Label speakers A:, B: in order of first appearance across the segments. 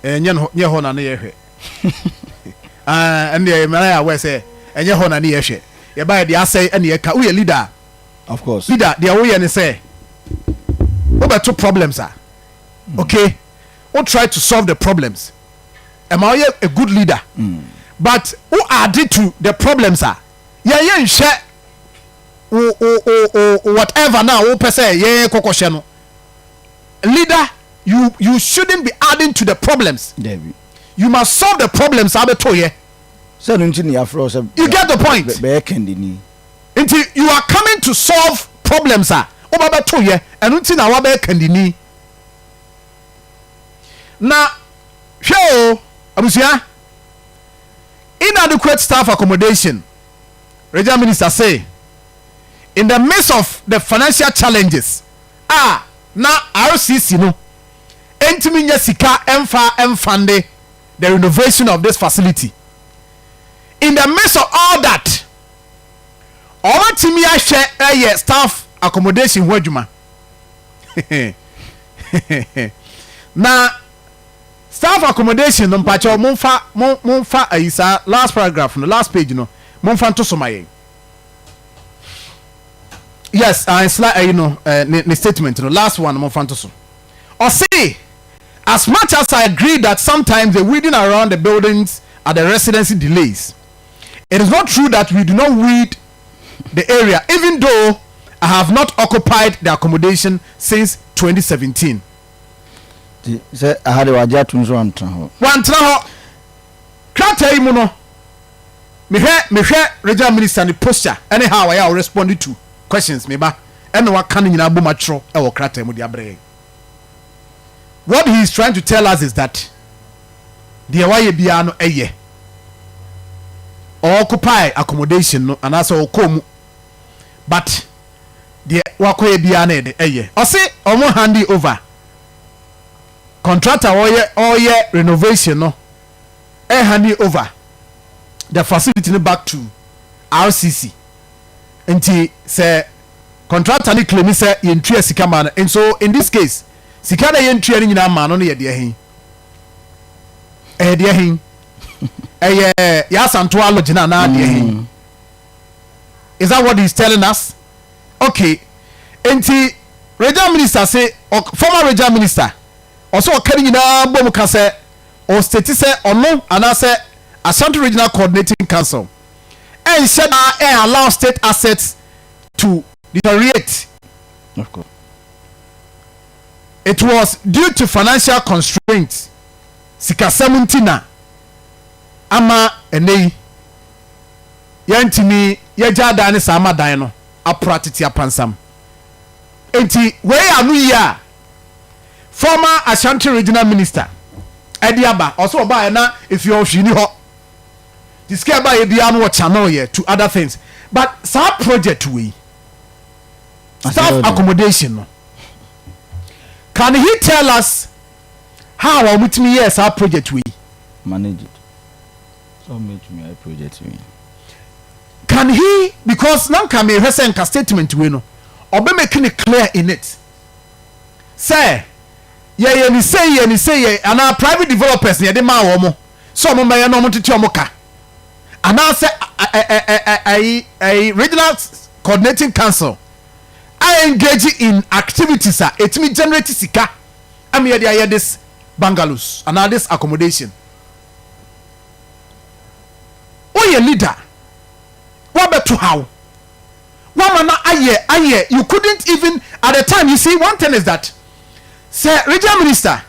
A: enye ho na ne yehwe and the man we say enye ho na ne yehwe ye ba de asay ene ye ka we leader
B: of course
A: leader they we ne say over two problems are okay we try to solve the problems am I a good leader but who added to the problems are ye share whatever now who say ye kokoshe no leader you shouldn't be adding to the problems. David. You must solve the problems abeto ye.
B: So you
A: get the point. Until you are coming to solve problems obabeto ye and until na wabe kandini. Na hwe abusia inadequate staff accommodation. Regional Minister say in the midst of the financial challenges na RCC no entimi nya sika emfande the renovation of this facility. In the midst of all that timi ahwe staff accommodation ho adwuma na staff accommodation no mpacho momfa ayisa last paragraph no last page no momfa nto somaye. Yes, it's like the statement no last one momfa nto so. Or say, as much as I agree that sometimes the weeding around the buildings at the residency delays, it is not true that we do not weed the area, even though I have not occupied the accommodation since 2017.
B: Say I had a wajatu nso
A: wantra ho kratai mu no mehwe regional minister ni posture anyhow I will respond to questions me ba and wa kan nyina bo matro e wo kratai mu de abre. What he is trying to tell us is that the waye bia no eye occupy accommodation no and also okomu but the wakoye bia na eye o say omo hand over contractor oye renovation no hand over the facility no back to RCC until say contractor ni claim say yentua sika man and so in this case sika na yentua ni nyina man no ye de hin de hin ya santo alogina na de hin. Is that what he's telling us? Okay, until regional minister say former regional minister also okari nyina bom ka say o state say ono ana say Ashanti Regional Coordinating Council and said allow state assets to deteriorate.
B: Of course.
A: It was due to financial constraints. Sika 17 ama enei yantimi yaja dan sama dan no apratiti apansam. Enti we anu ya former Ashanti Regional Minister Ediaba also buy na if you ohwini ho this guy buy bia no channel here to other things but some project we staff accommodation no can he tell us how our mutimi yes our project we
B: manage it so make me a project we
A: can he because now can me recent statement we no obe make it clear in it say ye ni say and our private developers ne dey ma wo mo so mo me no mo tete o mo ka and now say a regional coordinating council I engage in activities it me generate sika am here dey this bungalows and this accommodation. Oh your leader what better how one man aye you couldn't even at the time. You see, one thing is that say regional minister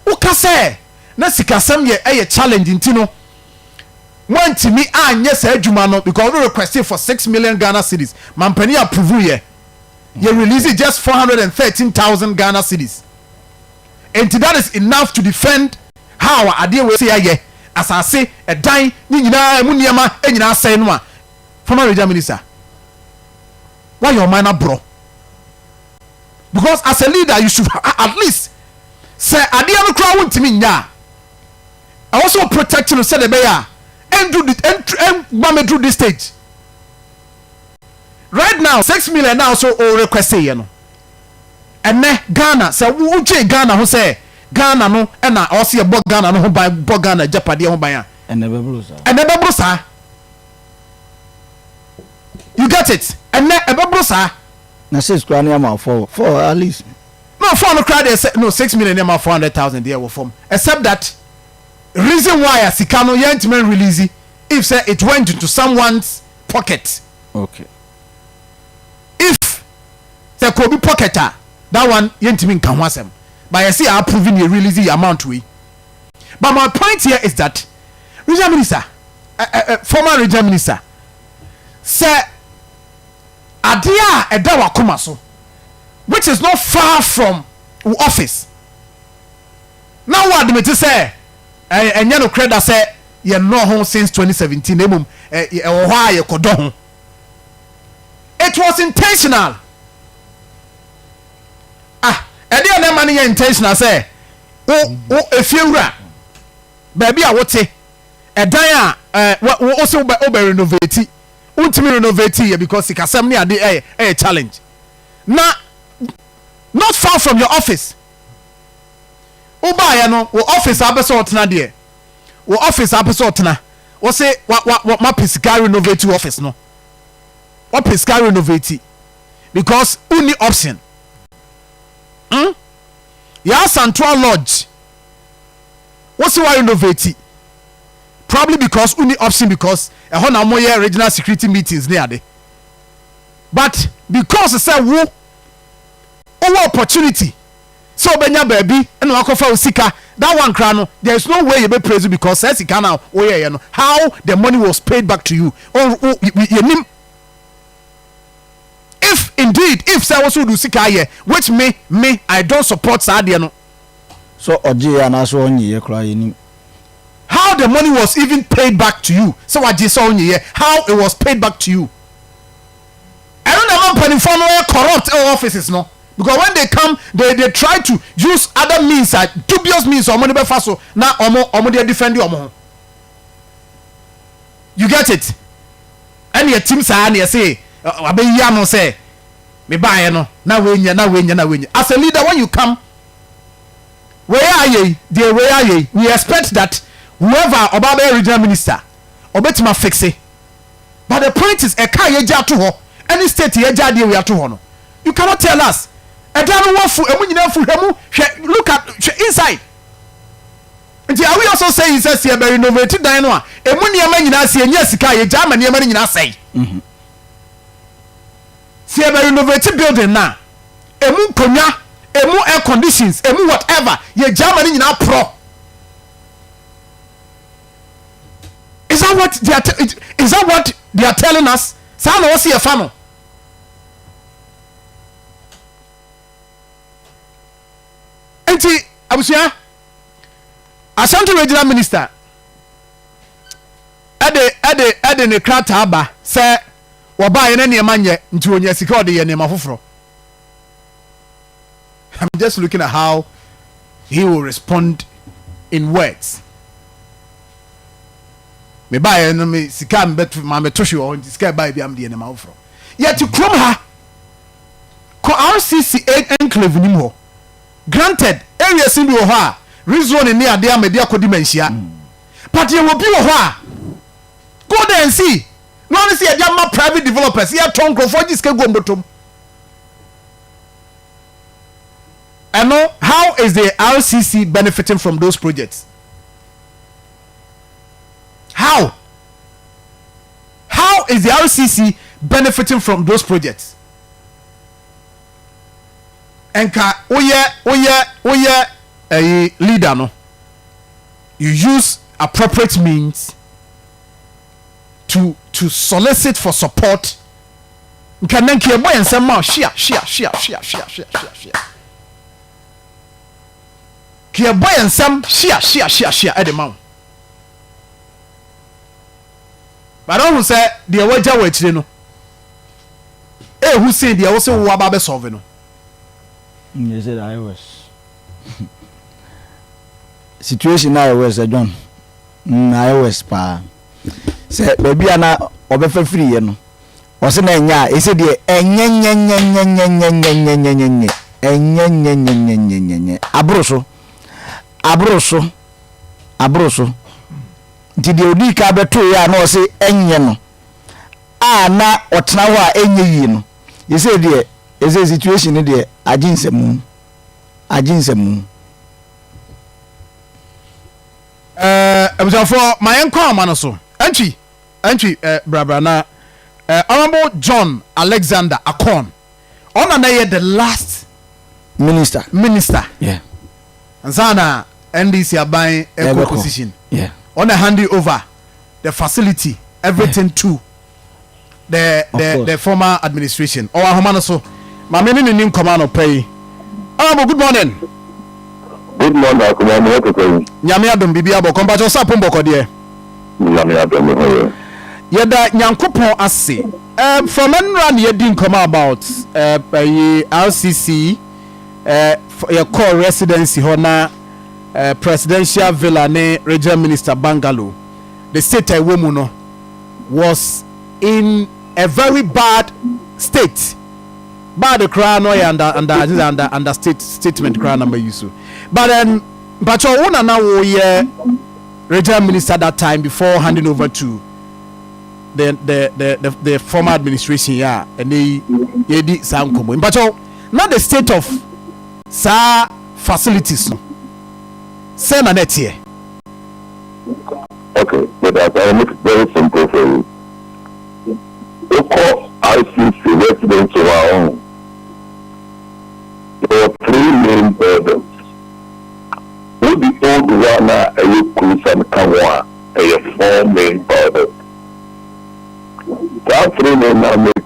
A: uka say na sika sam ye challenge intino want me anye say adwuma no because we requested for 6 million Ghana cedis mampani approve ye you release it just 413,000 Ghana cedis and that is enough to defend how ade we say ye as I say a dan ni nyina mu niama nyina say no a former regional minister why your mind bro because as a leader you should at least say ade no kra wontimi nya also protect you say the bear and do and through this stage right now 6 million now so request say you know and Ghana say Ghana who say Ghana no na Osei bo Ghana no ho ban bo Ghana japade ho ban a enebe sa you get it enebe sa
B: na 6 kra na am for at least
A: no for no cry they say no 6 million am 400,000 there will form except that reason why asika no yentmen release if say it went into someone's pocket.
B: Okay.
A: If there could be pocket that one yentmen can wasem but I see are proving you release the amount we. But my point here is that regional minister former regional minister say adia edawa Akoma so which is not far from office. Now what admit to say and you know credit say you know home since 2017 it was intentional. And the other money intentional say if you ra baby I would say a dia also by over renovate ultimately renovate here because it can some near the a challenge now not far from your office. Uba no wo office abeso otena de wo office abeso otena wo say what ma pesika renovate office no what pesika renovate because only option ya Central Lodge what say why renovate probably because only option because e ho na mo ye regional security meetings near there but because say wo opportunity so benya baby and wakofa osika that one crown no there is no way you be praise because sika now no how the money was paid back to you or if indeed if say was do sika here which me I don't support sadia no
B: so oje ana so onye kra yenim
A: how the money was even paid back to you so what you saw onye how it was paid back to you I don't know how many corrupt offices no. Because when they come, they try to use other means, dubious means, or money be faso. Now, they defend you. You get it? And your team say, and you say, "Abe yano say, me buy no. Now we As a leader, when you come, where are ye? Dear, where are ye? We expect that whoever about the regional minister, obetima fix it. But the point is, a car ye ja to ho, any state ye ja we are to ho. You cannot tell us. Look at inside. And are we also saying he says here be renovated dino emu niam nyina se enya sika ye jama niam nyina say see be renovated building na emu konya emu air conditions emu whatever ye jama nyina pro. Is that what they are telling us? Sa na wo se e fa no. Enti abusia Ashanti regional minister ade ne krata aba se wo ba ye na ne manye nti onya sika ode ye ne mafoforo. I'm just looking at how he will respond in words. Me ba ye no me sika mbeto ma metohwe o nti sika ba bi am de ne mafoforo. Yet krom ha ko RCC enclave nim ho. Granted, areas in the Oha, reason near their media codimensia. But you will be Oha. Go there and see. No one see a Jama private developers. Here, Tonko for this can go bottom. I know how is the RCC benefiting from those projects? How is the RCC benefiting from those projects? Enka oye a leader no you use appropriate means to solicit for support nka nanki eboy ensem ma share ki eboy ensem share e de ma but don't say the waja wa chire no who say the wo say wo aba be solve no.
B: You said iOS. Situation iOS, John. iOS pa. Say baby ana obefa free ye no. O se na nya, e se de enye abro so. abroso nti de odi ka beto ya na o se enye no a na otena ho a enye yi no yese de eze situation ne de aginsemu
A: ebusafo mayenko amano so antwi brabra na honorable John Alexander Akon on na the last minister
B: yeah
A: ansana NDC aban eco position
B: yeah
A: on handing over the facility everything to the former administration or ahomano so ma me ni nim command pay honorable good morning.
C: Good morning, Akoma.
A: Nyame adom bibia bo kompa cho sapon boko de.
C: Nyame adom ho.
A: Yeda nyankopon ase. From enran ye din come about RCC your core residency hona presidential villa ne regional minister Bungalow. The state I woman no was in a very bad state. Bad the crown no under statement crown number use. But then but your owner now regional minister that time before handing over to the former administration and they did some common. But not the state of facilities no. Send a net here.
C: Okay, but I'll make it very simple for you. You call ICC residents of our own. There are 3 main burdens. Who the old one are you Cruz and Kawa are your 4 main burdens. That 3 main